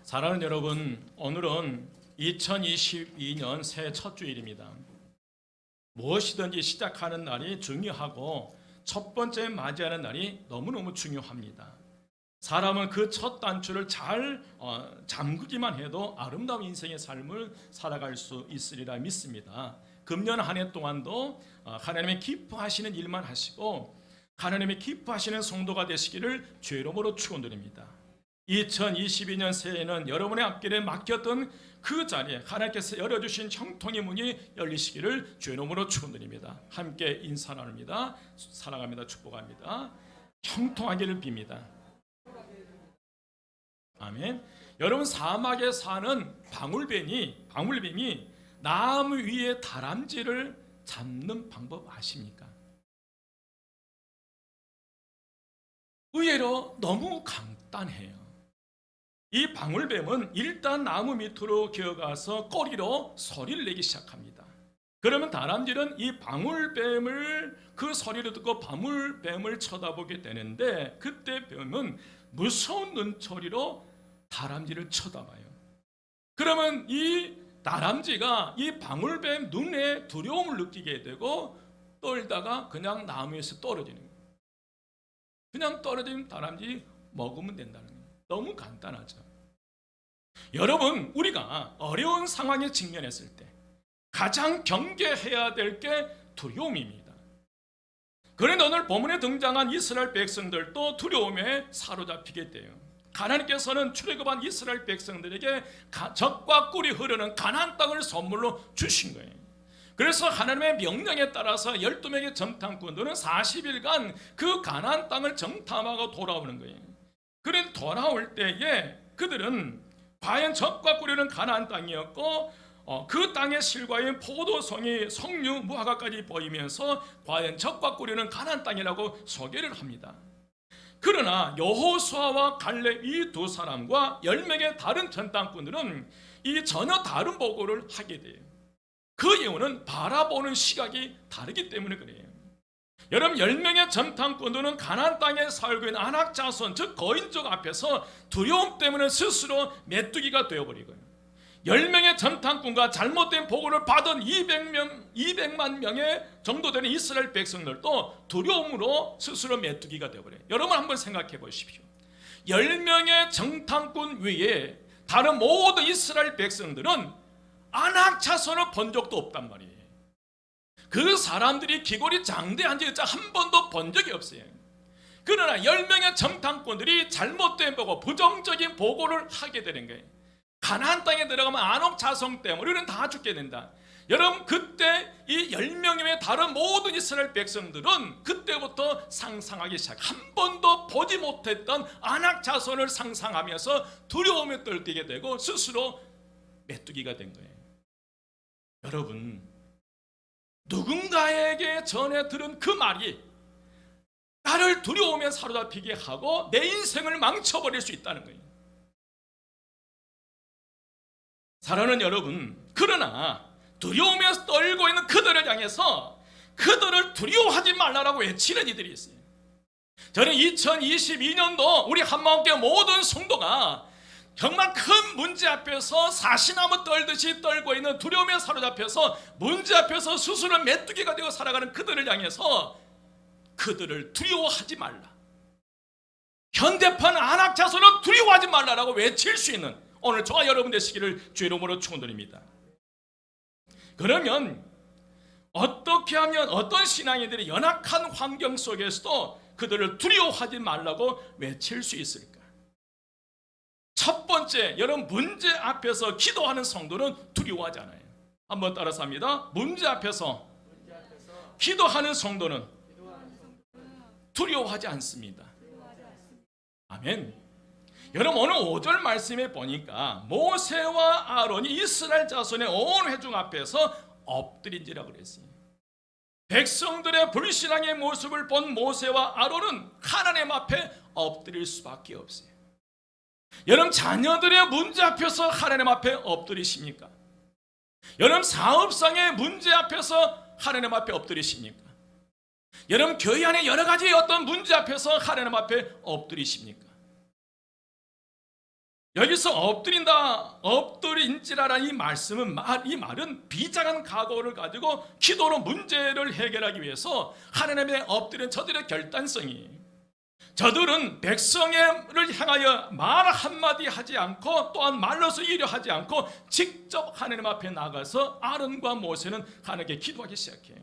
사랑하는 여러분, 오늘은 2022년 새해 첫 주일입니다. 무엇이든지 시작하는 날이 중요하고 첫 번째 맞이하는 날이 너무너무 중요합니다. 사람은 그 첫 단추를 잘 잠그기만 해도 아름다운 인생의 삶을 살아갈 수 있으리라 믿습니다. 금년 한 해 동안도 하나님의 기뻐하시는 일만 하시고 하나님의 기뻐하시는 성도가 되시기를 주의 이름으로 축원드립니다. 2022년 새해에는 여러분의 앞길에 막혔던 그 자리에 하나님께서 열어주신 형통의 문이 열리시기를 주의 이름으로 축원드립니다. 함께 인사 나눕니다. 사랑합니다. 축복합니다. 형통하기를 빕니다. 아멘. 여러분, 사막에 사는 방울뱀이 나무 위에 다람쥐를 잡는 방법 아십니까? 의외로 너무 간단해요. 이 방울뱀은 일단 나무 밑으로 기어가서 꼬리로 소리를 내기 시작합니다. 그러면 다람쥐는 이 방울뱀을 그 소리를 듣고 방울뱀을 쳐다보게 되는데, 그때 뱀은 무서운 눈초리로 다람쥐를 쳐다봐요. 그러면 이 다람쥐가 이 방울뱀 눈에 두려움을 느끼게 되고 떨다가 그냥 나무에서 떨어지는 거예요. 그냥 떨어지면 다람쥐 먹으면 된다는 거예요. 너무 간단하죠. 여러분, 우리가 어려운 상황에 직면했을 때 가장 경계해야 될 게 두려움입니다. 그런데 오늘 본문에 등장한 이스라엘 백성들도 두려움에 사로잡히게 돼요. 하나님께서는 출애굽한 이스라엘 백성들에게 젖과 꿀이 흐르는 가나안 땅을 선물로 주신 거예요. 그래서 하나님의 명령에 따라서 12명의 정탐꾼들은 40일간 그 가나안 땅을 정탐하고 돌아오는 거예요. 그런데 돌아올 때에 그들은 과연 젖과 꿀이는 가나안 땅이었고 그 땅의 실과인 포도송이 석류 무화과까지 보이면서 과연 젖과 꿀이는 가나안 땅이라고 소개를 합니다. 그러나 여호수아와 갈렙 이 두 사람과 10명의 다른 전당꾼들은 이 전혀 다른 보고를 하게 돼요. 그 이유는 바라보는 시각이 다르기 때문에 그래요. 여러분, 10명의 전탐꾼들은 가나안 땅에 살고 있는 아낙 자손, 즉 거인족 앞에서 두려움 때문에 스스로 메뚜기가 되어버리고요. 10명의 전탐꾼과 잘못된 보고를 받은 200만 명의 정도 되는 이스라엘 백성들도 두려움으로 스스로 메뚜기가 되어버려요. 여러분, 한번 생각해 보십시오. 10명의 정탐꾼 외에 다른 모든 이스라엘 백성들은 아낙 자손을 본 적도 없단 말이에요. 그 사람들이 귀골이 장대한 지 한 번도 본 적이 없어요. 그러나 10명의 정탐꾼들이 잘못된 보고, 부정적인 보고를 하게 되는 거예요. 가나안 땅에 들어가면 아낙 자손 때문에 우리는 다 죽게 된다. 여러분, 그때 이 10명의 다른 모든 이스라엘 백성들은 그때부터 상상하기 시작. 한 번도 보지 못했던 아낙 자손을 상상하면서 두려움에 떨게 되고 스스로 메뚜기가 된 거예요. 여러분, 누군가에게 전해 들은 그 말이 나를 두려움에 사로잡히게 하고 내 인생을 망쳐버릴 수 있다는 거예요. 사랑하는 여러분, 그러나 두려움에 떨고 있는 그들을 향해서 그들을 두려워하지 말라고 외치는 이들이 있어요. 저는 2022년도 우리 한마음교회 모든 성도가 정말 큰 문제 앞에서 사시나무 떨듯이 떨고 있는 두려움에 사로잡혀서 문제 앞에서 스스로 메뚜기가 되어 살아가는 그들을 향해서 그들을 두려워하지 말라, 현대판 아낙 자손은 두려워하지 말라라고 외칠 수 있는 오늘 저와 여러분 되시기를 주의 이름으로 축원드립니다. 그러면 어떻게 하면 어떤 신앙인들이 연약한 환경 속에서도 그들을 두려워하지 말라고 외칠 수 있을까? 첫 번째, 여러분, 문제 앞에서 기도하는 성도는 두려워하지 않아요. 한번 따라서 합니다. 문제 앞에서 기도하는 성도는 두려워하지 않습니다. 아멘. 여러분, 오늘 5절 말씀에 보니까 모세와 아론이 이스라엘 자손의 온 회중 앞에서 엎드린지라고 그랬어요. 백성들의 불신앙의 모습을 본 모세와 아론은 하나님 앞에 엎드릴 수밖에 없어요. 여러분, 자녀들의 문제 앞에서 하나님 앞에 엎드리십니까? 여러분, 사업상의 문제 앞에서 하나님 앞에 엎드리십니까? 여러분, 교회 안에 여러 가지 어떤 문제 앞에서 하나님 앞에 엎드리십니까? 여기서 엎드린다, 엎드린지라라는 이 말은 비장한 각오를 가지고 기도로 문제를 해결하기 위해서 하나님의 엎드린 저들의 결단성이, 저들은 백성을 향하여 말 한마디 하지 않고 또한 말로서 일하지 않고 직접 하나님 앞에 나가서 아론과 모세는 하나님께 기도하기 시작해요.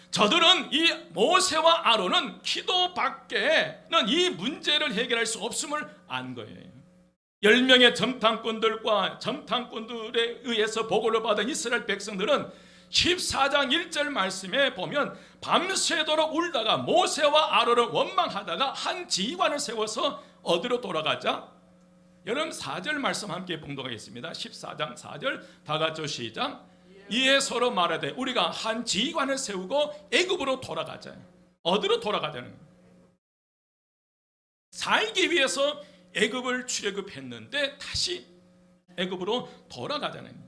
저들은 이 모세와 아론은 기도 밖에는 이 문제를 해결할 수 없음을 안 거예요. 10명의 점탕꾼들에 의해서 보고를 받은 이스라엘 백성들은 14장 1절 말씀에 보면 밤새도록 울다가 모세와 아론을 원망하다가 한 지휘관을 세워서 어디로 돌아가자? 여러분 4절 말씀 함께 봉독하겠습니다. 14장 4절 다 같이 시작. 이에 서로 말하되 우리가 한 지휘관을 세우고 애굽으로 돌아가자. 어디로 돌아가자는 거예요? 살기 위해서 애굽을 출애굽했는데 다시 애굽으로 돌아가자는 거예요.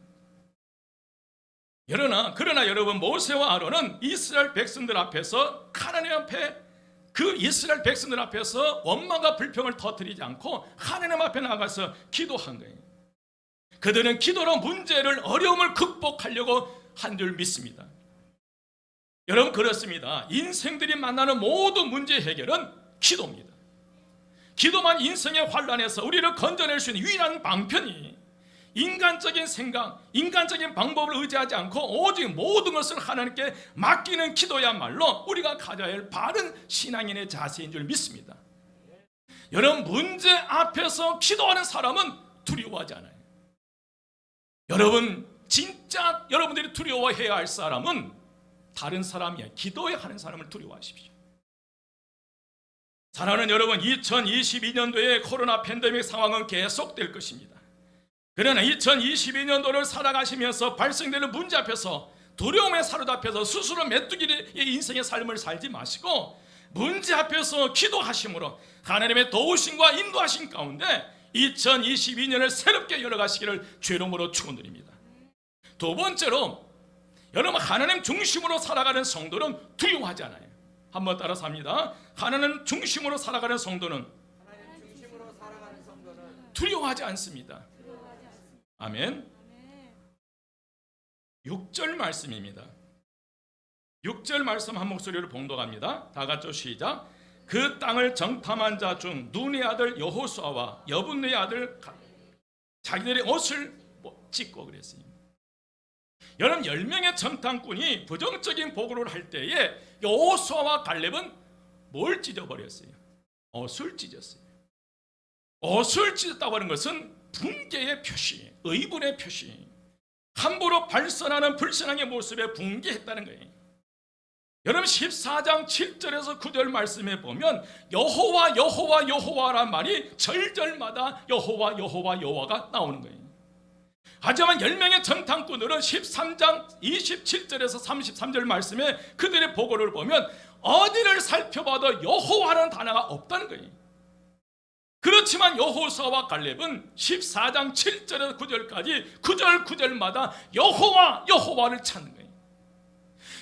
그러나 여러분, 모세와 아론은 이스라엘 백성들 앞에서 하나님 앞에, 그 이스라엘 백성들 앞에서 원망과 불평을 터뜨리지 않고 하나님 앞에 나가서 기도한 거예요. 그들은 기도로 문제를, 어려움을 극복하려고 한 줄 믿습니다. 여러분, 그렇습니다. 인생들이 만나는 모든 문제 해결은 기도입니다. 기도만 인생의 환란에서 우리를 건져낼 수 있는 유일한 방편이, 인간적인 생각, 인간적인 방법을 의지하지 않고 오직 모든 것을 하나님께 맡기는 기도야말로 우리가 가져야 할 바른 신앙인의 자세인 줄 믿습니다. 여러분, 문제 앞에서 기도하는 사람은 두려워하지 않아요. 여러분, 진짜 여러분들이 두려워해야 할 사람은 다른 사람이야. 기도에 하는 사람을 두려워하십시오. 사랑하는 여러분, 2022년도에 코로나 팬데믹 상황은 계속될 것입니다. 그러나 2022년도를 살아가시면서 발생되는 문제 앞에서 두려움에 사로잡혀서 스스로 메뚜기의 인생의 삶을 살지 마시고 문제 앞에서 기도하심으로 하나님의 도우심과 인도하심 가운데 2022년을 새롭게 열어가시기를 주의 이름으로 축원드립니다. 두 번째로, 여러분, 하나님 중심으로 살아가는 성도는 두려워하지 않아요. 한번 따라서 합니다. 하나님 중심으로 살아가는 성도는 두려워하지 않습니다. 아멘. 6절 말씀입니다. 6절 말씀 한 목소리로 봉독합니다. 다 같이 시작. 그 땅을 정탐한 자 중 눈의 아들 여호수아와 여분의 아들 자기들의 옷을 찢고 그랬어요. 여러분, 10명의 정탐꾼이 부정적인 보고를 할 때에 여호수아와 갈렙은 뭘 찢어버렸어요? 옷을 찢었어요. 옷을 찢었다고 하는 것은 붕괴의 표시, 의분의 표시, 함부로 발선하는 불신앙의 모습에 붕괴했다는 거예요. 여러분, 14장 7절에서 9절 말씀에 보면 여호와 여호와 여호와란 말이 절절마다 여호와 여호와 여호와가 나오는 거예요. 하지만 10명의 정탐꾼들은 13장 27절에서 33절 말씀에 그들의 보고를 보면 어디를 살펴봐도 여호와라는 단어가 없다는 거예요. 그렇지만 여호수아와 갈렙은 14장 7절에서 9절까지 9절마다 여호와 여호와를 찾는 거예요.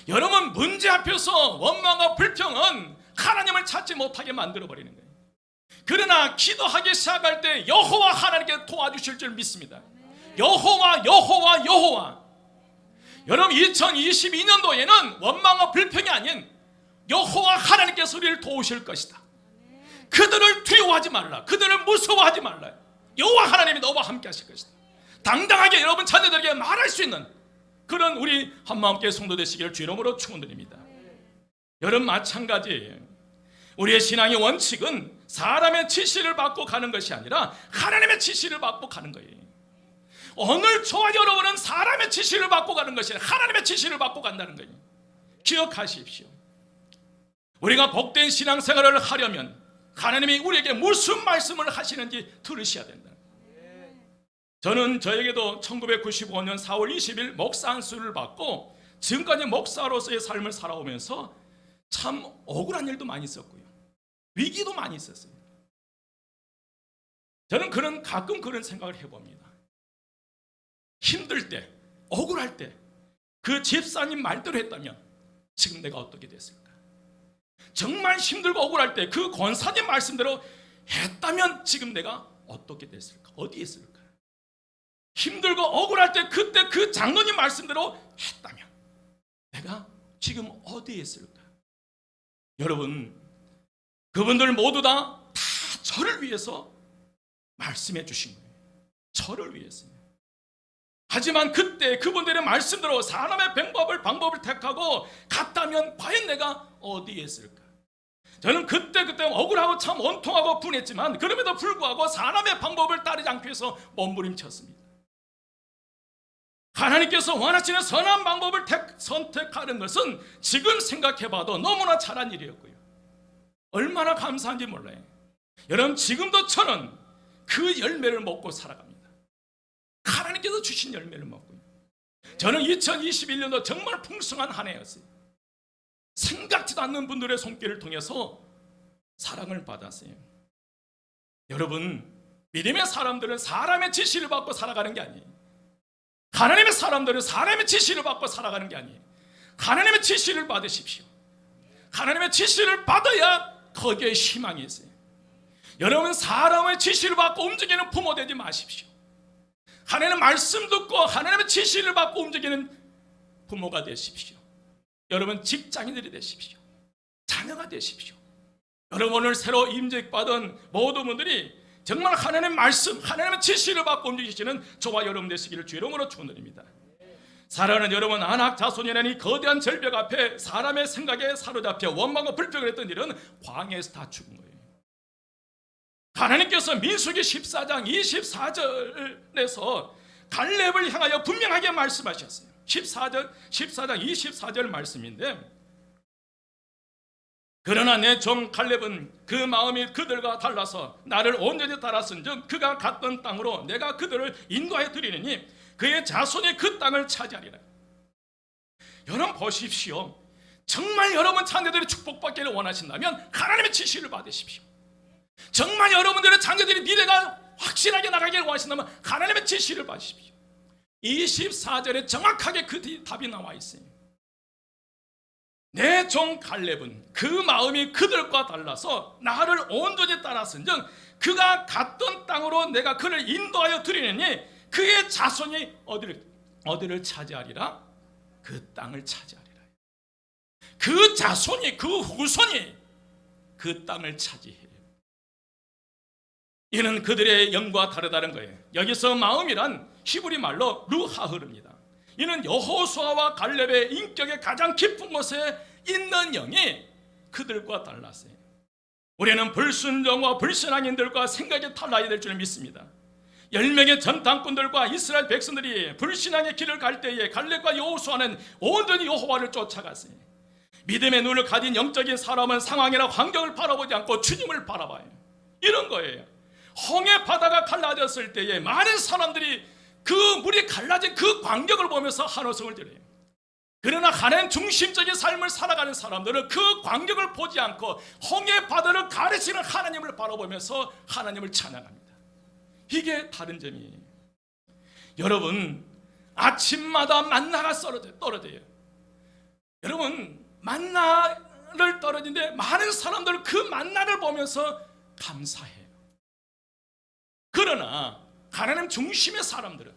여러분, 문제 앞에서 원망과 불평은 하나님을 찾지 못하게 만들어버리는 거예요. 그러나 기도하기 시작할 때 여호와 하나님께 도와주실 줄 믿습니다. 여호와 여호와 여호와. 여러분, 2022년도에는 원망과 불평이 아닌 여호와 하나님께서 우리를 도우실 것이다. 그들을 두려워하지 말라. 그들을 무서워하지 말라. 여호와 하나님이 너와 함께 하실 것이다. 당당하게 여러분 자녀들에게 말할 수 있는 그런 우리 한마음교회 성도 되시기를 주 이름으로 축원드립니다. 여러분, 마찬가지예요. 우리의 신앙의 원칙은 사람의 지시를 받고 가는 것이 아니라 하나님의 지시를 받고 가는 거예요. 오늘 저와 여러분은 사람의 지시를 받고 가는 것이 아니라 하나님의 지시를 받고 간다는 거예요. 기억하십시오. 우리가 복된 신앙생활을 하려면 하나님이 우리에게 무슨 말씀을 하시는지 들으셔야 된다. 저는 저에게도 1995년 4월 20일 목사 안수를 받고 지금까지 목사로서의 삶을 살아오면서 참 억울한 일도 많이 있었고요. 위기도 많이 있었어요. 저는 가끔 그런 생각을 해봅니다. 힘들 때, 억울할 때 그 집사님 말대로 했다면 지금 내가 어떻게 됐을까? 정말 힘들고 억울할 때 그 권사님 말씀대로 했다면 지금 내가 어떻게 됐을까? 어디에 있을까? 힘들고 억울할 때 그때 그 장로님 말씀대로 했다면 내가 지금 어디에 있을까? 여러분, 그분들 모두 다 저를 위해서 말씀해 주신 거예요. 저를 위해서요. 하지만 그때 그분들의 말씀대로 사람의 방법을 택하고 갔다면 과연 내가 어디에 있을까? 저는 그때 억울하고 참 원통하고 분했지만 그럼에도 불구하고 사람의 방법을 따르지 않기 위해서 몸부림쳤습니다. 하나님께서 원하시는 선한 방법을 선택하는 것은 지금 생각해봐도 너무나 잘한 일이었고요. 얼마나 감사한지 몰라요. 여러분, 지금도 저는 그 열매를 먹고 살아갑니다. 하나님께서 주신 열매를 먹고요. 저는 2021년도 정말 풍성한 한 해였어요. 생각지도 않는 분들의 손길을 통해서 사랑을 받았어요. 여러분, 믿음의 사람들은 사람의 지시를 받고 살아가는 게 아니에요. 하나님의 사람들은 사람의 지시를 받고 살아가는 게 아니에요. 하나님의 지시를 받으십시오. 하나님의 지시를 받아야 거기에 희망이 있어요. 여러분, 사람의 지시를 받고 움직이는 부모 되지 마십시오. 하나님의 말씀 듣고 하나님의 지시를 받고 움직이는 부모가 되십시오. 여러분, 직장인들이 되십시오. 자녀가 되십시오. 여러분, 오늘 새로 임직받은 모든 분들이 정말 하나님의 말씀, 하나님의 지시를 받고 움직이시는 저와 여러분 되시기를 주의 이름으로 축원드립니다. 사랑하는 여러분, 안악 자손이라는 이 거대한 절벽 앞에 사람의 생각에 사로잡혀 원망과 불평을 했던 일은 광야에서 다 죽은 거예요. 하나님께서 민수기 14장 24절에서 갈렙을 향하여 분명하게 말씀하셨어요. 14장 24절 말씀인데, 그러나 내 종 갈렙은 그 마음이 그들과 달라서 나를 온전히 따랐은즉 그가 갔던 땅으로 내가 그들을 인도하여 드리느니 그의 자손이 그 땅을 차지하리라. 여러분 보십시오. 정말 여러분 자녀들이 축복받기를 원하신다면 하나님의 지시를 받으십시오. 정말 여러분들의 자녀들이 미래가 확실하게 나가기를 원하신다면 하나님의 지시를 받으십시오. 24절에 정확하게 그 답이 나와 있어요. 내 종 갈렙은 그 마음이 그들과 달라서 나를 온전히 따랐은즉 그가 갔던 땅으로 내가 그를 인도하여 드리느니 그의 자손이 어디를 차지하리라? 그 땅을 차지하리라. 그 자손이, 그 후손이 그 땅을 차지해요. 이는 그들의 영과 다르다는 거예요. 여기서 마음이란 히브리 말로 루하흐릅니다. 이는 여호수아와 갈렙의 인격의 가장 깊은 곳에 있는 영이 그들과 달랐어요. 우리는 불순종과 불신앙인들과 생각이 달라야 될 줄 믿습니다. 10명의 전당꾼들과 이스라엘 백성들이 불신앙의 길을 갈 때에 갈렙과 여호수아는 온전히 여호와를 쫓아갔어요. 믿음의 눈을 가진 영적인 사람은 상황이나 환경을 바라보지 않고 주님을 바라봐요. 이런 거예요. 홍해 바다가 갈라졌을 때에 많은 사람들이 그 물이 갈라진 그 광경을 보면서 한호성을 드려요. 그러나 하나님 중심적인 삶을 살아가는 사람들은 그 광경을 보지 않고 홍해 바다를 가르치는 하나님을 바라보면서 하나님을 찬양합니다. 이게 다른 점이에요. 여러분, 아침마다 만나가 떨어져요. 여러분, 만나를 떨어지는데 많은 사람들은 그 만나를 보면서 감사해요. 그러나 하나님 중심의 사람들은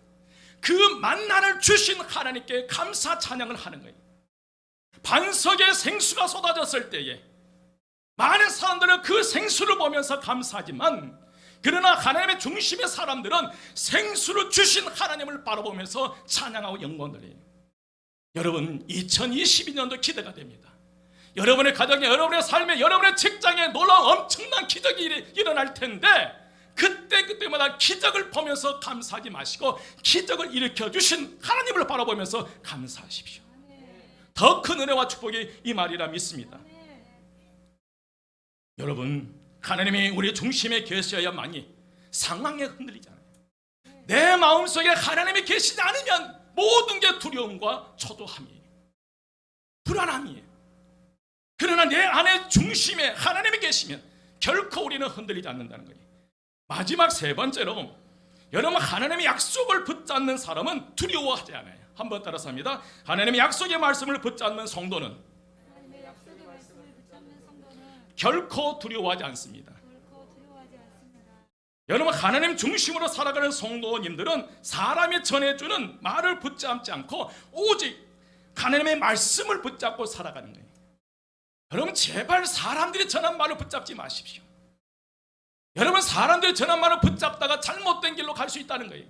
그 만나를 주신 하나님께 감사 찬양을 하는 거예요. 반석에 생수가 쏟아졌을 때에 많은 사람들은 그 생수를 보면서 감사하지만, 그러나 하나님의 중심의 사람들은 생수를 주신 하나님을 바라보면서 찬양하고 영광 돌려요. 여러분, 2022년도 기대가 됩니다. 여러분의 가정에, 여러분의 삶에, 여러분의 직장에 놀라운 엄청난 기적이 일어날 텐데 그때마다 기적을 보면서 감사하지 마시고 기적을 일으켜주신 하나님을 바라보면서 감사하십시오. 더 큰 은혜와 축복이 이 말이라 믿습니다. 여러분, 하나님이 우리 중심에 계셔야만이 상황에 흔들리잖아요. 내 마음속에 하나님이 계시지 않으면 모든 게 두려움과 초조함이에요. 불안함이에요. 그러나 내 안에 중심에 하나님이 계시면 결코 우리는 흔들리지 않는다는 거예요. 마지막 세 번째로, 여러분, 하나님의 약속을 붙잡는 사람은 두려워하지 않아요. 한번 따라서 합니다. 하나님의 약속의 말씀을 붙잡는 성도는 결코 두려워하지 않습니다. 여러분, 하나님 중심으로 살아가는 성도님들은 사람이 전해주는 말을 붙잡지 않고 오직 하나님의 말씀을 붙잡고 살아가는 거예요. 여러분, 제발 사람들이 전한 말을 붙잡지 마십시오. 여러분, 사람들이 전한 말을 붙잡다가 잘못된 길로 갈 수 있다는 거예요.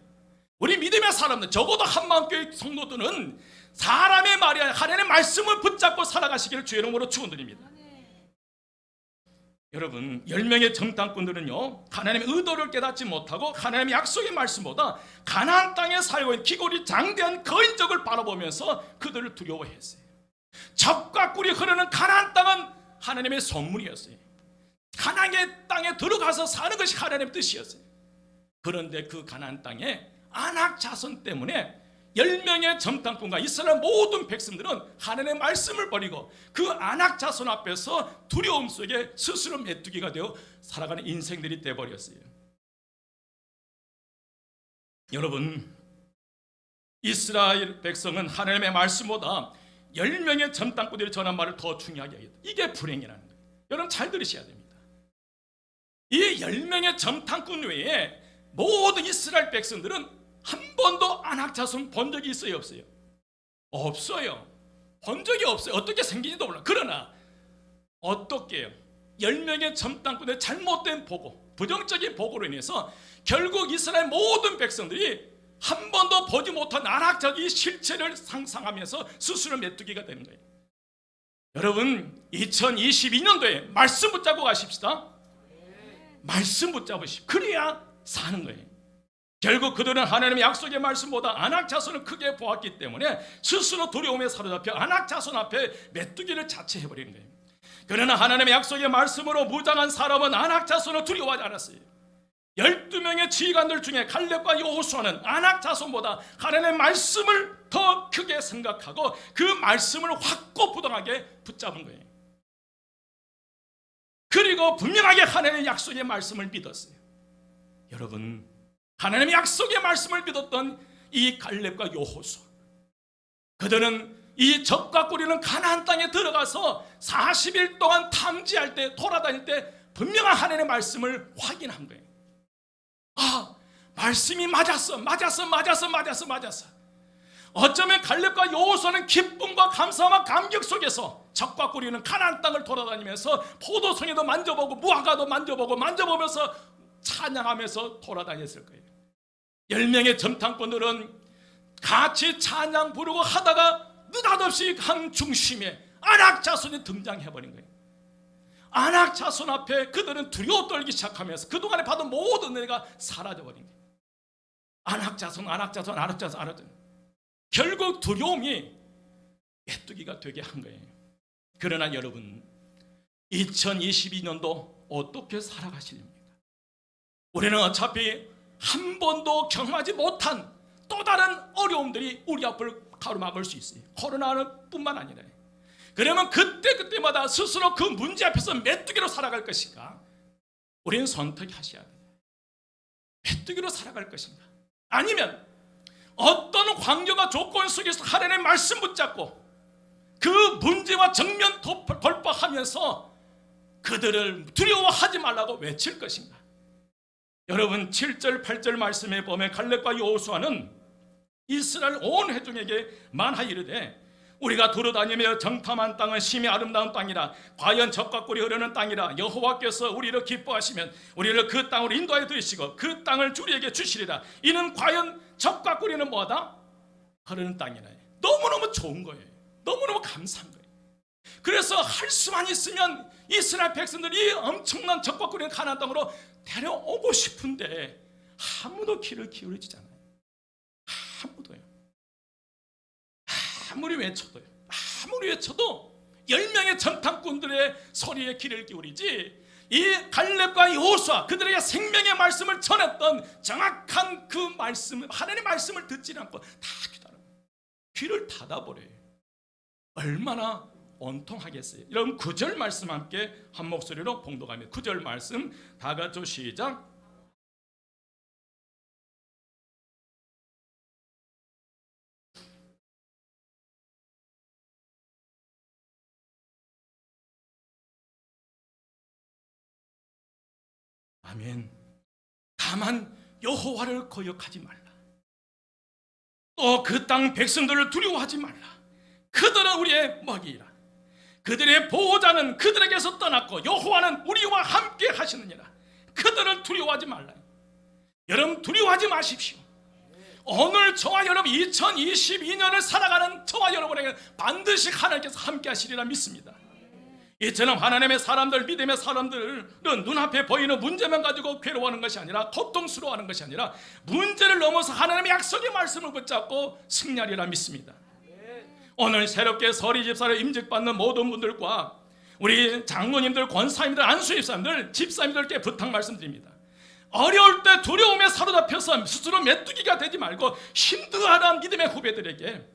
우리 믿음의 사람들, 적어도 한마음교회 성도들은 사람의 말이 아니라 하나님의 말씀을 붙잡고 살아가시기를 주의 이름으로 축원드립니다. 여러분, 10명의 정탐꾼들은요, 하나님의 의도를 깨닫지 못하고 하나님의 약속의 말씀보다 가나안 땅에 살고 있는 기골이 장대한 거인족을 바라보면서 그들을 두려워했어요. 적과 꿀이 흐르는 가나안 땅은 하나님의 선물이었어요. 가나안의 땅에 들어가서 사는 것이 하나님의 뜻이었어요. 그런데 그 가나안 땅에 아낙 자손 때문에 10명의 정탐꾼과 이스라엘 모든 백성들은 하나님의 말씀을 버리고 그 아낙 자손 앞에서 두려움 속에 스스로 메뚜기가 되어 살아가는 인생들이 되어버렸어요. 여러분, 이스라엘 백성은 하나님의 말씀보다 10명의 정탐꾼들이 전한 말을 더 중요하게 하겠다. 이게 불행이라는 거예요. 여러분, 잘 들으셔야 됩니다. 이 10명의 정탐꾼 외에 모든 이스라엘 백성들은 한 번도 아낙 자손 본 적이 있어요, 없어요? 없어요. 본 적이 없어요. 어떻게 생긴지도 몰라. 그러나 어떻게요? 10명의 정탐꾼의 잘못된 보고, 부정적인 보고로 인해서 결국 이스라엘 모든 백성들이 한 번도 보지 못한 아낙 자손의 실체를 상상하면서 스스로 메뚜기가 되는 거예요. 여러분, 2022년도에 말씀 붙잡고 가십시다. 말씀 붙잡으십시오. 그래야 사는 거예요. 결국 그들은 하나님의 약속의 말씀보다 아낙 자손을 크게 보았기 때문에 스스로 두려움에 사로잡혀 아낙 자손 앞에 메뚜기를 자체해버리는 거예요. 그러나 하나님의 약속의 말씀으로 무장한 사람은 아낙 자손을 두려워하지 않았어요. 12명의 지휘관들 중에 갈렙과 여호수아는 아낙 자손보다 하나님의 말씀을 더 크게 생각하고 그 말씀을 확고부동하게 붙잡은 거예요. 그리고 분명하게 하나님의 약속의 말씀을 믿었어요. 여러분, 하나님의 약속의 말씀을 믿었던 이 갈렙과 여호수아, 그들은 이 적과 꿀이는 가나안 땅에 들어가서 40일 동안 탐지할 때, 돌아다닐 때 분명한 하나님의 말씀을 확인한 거예요. 아, 말씀이 맞았어. 어쩌면 갈렙과 여호수아는 기쁨과 감사와 감격 속에서 적과 꿀이는 가나안 땅을 돌아다니면서 포도송이도 만져보고 무화과도 만져보면서 찬양하면서 돌아다녔을 거예요. 10명의 정탐꾼들은 같이 찬양 부르고 하다가 느닷없이 강 중심에 아낙 자손이 등장해버린 거예요. 아낙 자손 앞에 그들은 두려워 떨기 시작하면서 그동안에 받은 모든 은혜가 사라져버린 거예요. 아낙 자손. 결국 두려움이 메뚜기가 되게 한 거예요. 그러나 여러분, 2022년도 어떻게 살아가십니까? 우리는 어차피 한 번도 경험하지 못한 또 다른 어려움들이 우리 앞을 가로막을 수 있어요. 코로나는 뿐만 아니라. 그러면 그때마다 스스로 그 문제 앞에서 메뚜기로 살아갈 것인가? 우리는 선택하셔야 돼요. 메뚜기로 살아갈 것인가? 아니면 어떤 환경과 조건 속에서 하나님의 말씀 붙잡고 그 문제와 정면 돌파하면서 그들을 두려워하지 말라고 외칠 것인가? 여러분, 7절 8절 말씀에 보면 갈렙과 여호수아는 이스라엘 온 회중에게 말하여 이르되 우리가 돌아다니며 정탐한 땅은 심히 아름다운 땅이라 과연 적과 꿀이 흐르는 땅이라 여호와께서 우리를 기뻐하시면 우리를 그 땅으로 인도하여 들이시고 그 땅을 우리에게 주시리라. 이는 과연 적과 꿀이는 뭐하다? 흐르는 땅이라. 너무너무 좋은 거예요. 너무너무 감사한 거예요. 그래서 할 수만 있으면 이스라엘 백성들이 엄청난 적과 꿀이 가나안 땅으로 데려오고 싶은데 아무도 귀를 기울이지 않아요. 아무도요. 아무리 외쳐도 10명의 정탐꾼들의 소리에 귀를 기울이지 이 갈렙과 여호수아 그들에게 생명의 말씀을 전했던 정확한 그 말씀, 하나님의 말씀을 듣지 않고 다 귀를 닫아버려요. 얼마나 온통하겠어요. 여러분, 9절 말씀 함께 한 목소리로 봉독합니다. 9절 말씀 다 같이 시작. 아멘. 다만 여호와를 거역하지 말라. 또 그 땅 백성들을 두려워하지 말라. 그들은 우리의 먹이라. 그들의 보호자는 그들에게서 떠났고 여호와는 우리와 함께 하시느니라. 그들을 두려워하지 말라. 여러분, 두려워하지 마십시오. 오늘 저와 여러분 2022년을 살아가는 저와 여러분에게 반드시 하나님께서 함께 하시리라 믿습니다. 이처럼 하나님의 사람들, 믿음의 사람들은 눈앞에 보이는 문제만 가지고 괴로워하는 것이 아니라, 고통스러워하는 것이 아니라 문제를 넘어서 하나님의 약속의 말씀을 붙잡고 승리하리라 믿습니다. 오늘 새롭게 서리 집사를 임직받는 모든 분들과 우리 장로님들, 권사님들, 안수집사님들, 집사님들께 부탁 말씀드립니다. 어려울 때 두려움에 사로잡혀서 스스로 메뚜기가 되지 말고 힘들어하는 믿음의 후배들에게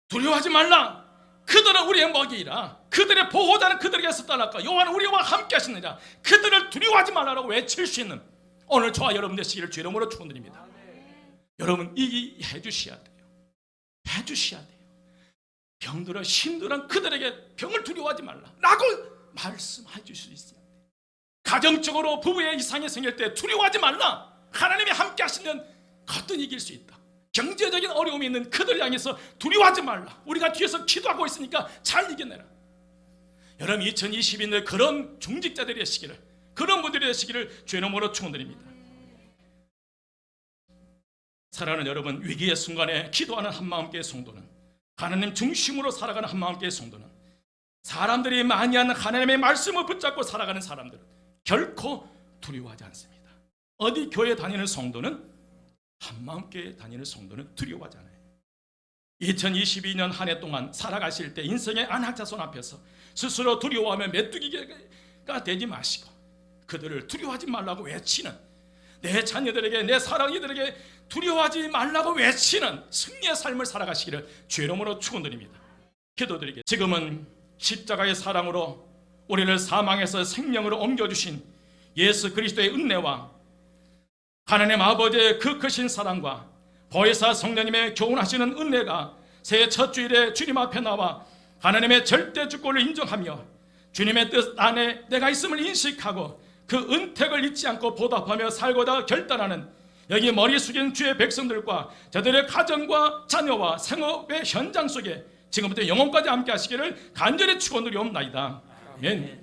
두려워하지 말라. 그들은 우리의 먹이라. 그들의 보호자는 그들에게서 떠났고 여호와는 우리와 함께 하시느니라. 그들을 두려워하지 말라라고 외칠 수 있는 오늘 저와 여러분 되시기를 주 이름으로 축원드립니다. 여러분, 이 해주셔야 돼요. 병들어 힘들은 그들에게 병을 두려워하지 말라라고 말씀해 주실 수 있어야 돼요. 가정적으로 부부의 이상이 생길 때 두려워하지 말라. 하나님이 함께 하시면 거뜬 이길 수 있다. 경제적인 어려움이 있는 그들 향해서 두려워하지 말라. 우리가 뒤에서 기도하고 있으니까 잘 이겨내라. 여러분, 2022년 그런 중직자들이 되시기를, 그런 분들이 되시기를 주의 이름으로 축원드립니다. 사랑하는 여러분, 위기의 순간에 기도하는 한마음교회 성도는, 하나님 중심으로 살아가는 한마음교회 성도는, 사람들이 많이 하는 하나님의 말씀을 붙잡고 살아가는 사람들은 결코 두려워하지 않습니다. 어디 교회 다니는 성도는, 한마음교회 다니는 성도는 두려워하지 않아요. 2022년 한 해 동안 살아가실 때 인생의 안학자손 앞에서 스스로 두려워하며 메뚜기가 되지 마시고 그들을 두려워하지 말라고 외치는, 내 자녀들에게, 내 사랑이들에게 두려워하지 말라고 외치는 승리의 삶을 살아가시기를 주의 이름으로 축원드립니다. 기도드리겠습니다. 지금은 십자가의 사랑으로 우리를 사망에서 생명으로 옮겨주신 예수 그리스도의 은혜와 하나님 아버지의 그 크신 사랑과 보혜사 성령님의 교훈하시는 은혜가 새해 첫 주일에 주님 앞에 나와 하나님의 절대 주권을 인정하며 주님의 뜻 안에 내가 있음을 인식하고 그 은택을 잊지 않고 보답하며 살고자 결단하는 여기 머리 숙인 주의 백성들과 저들의 가정과 자녀와 생업의 현장 속에 지금부터 영혼까지 함께 하시기를 간절히 축원드리옵나이다. 아멘.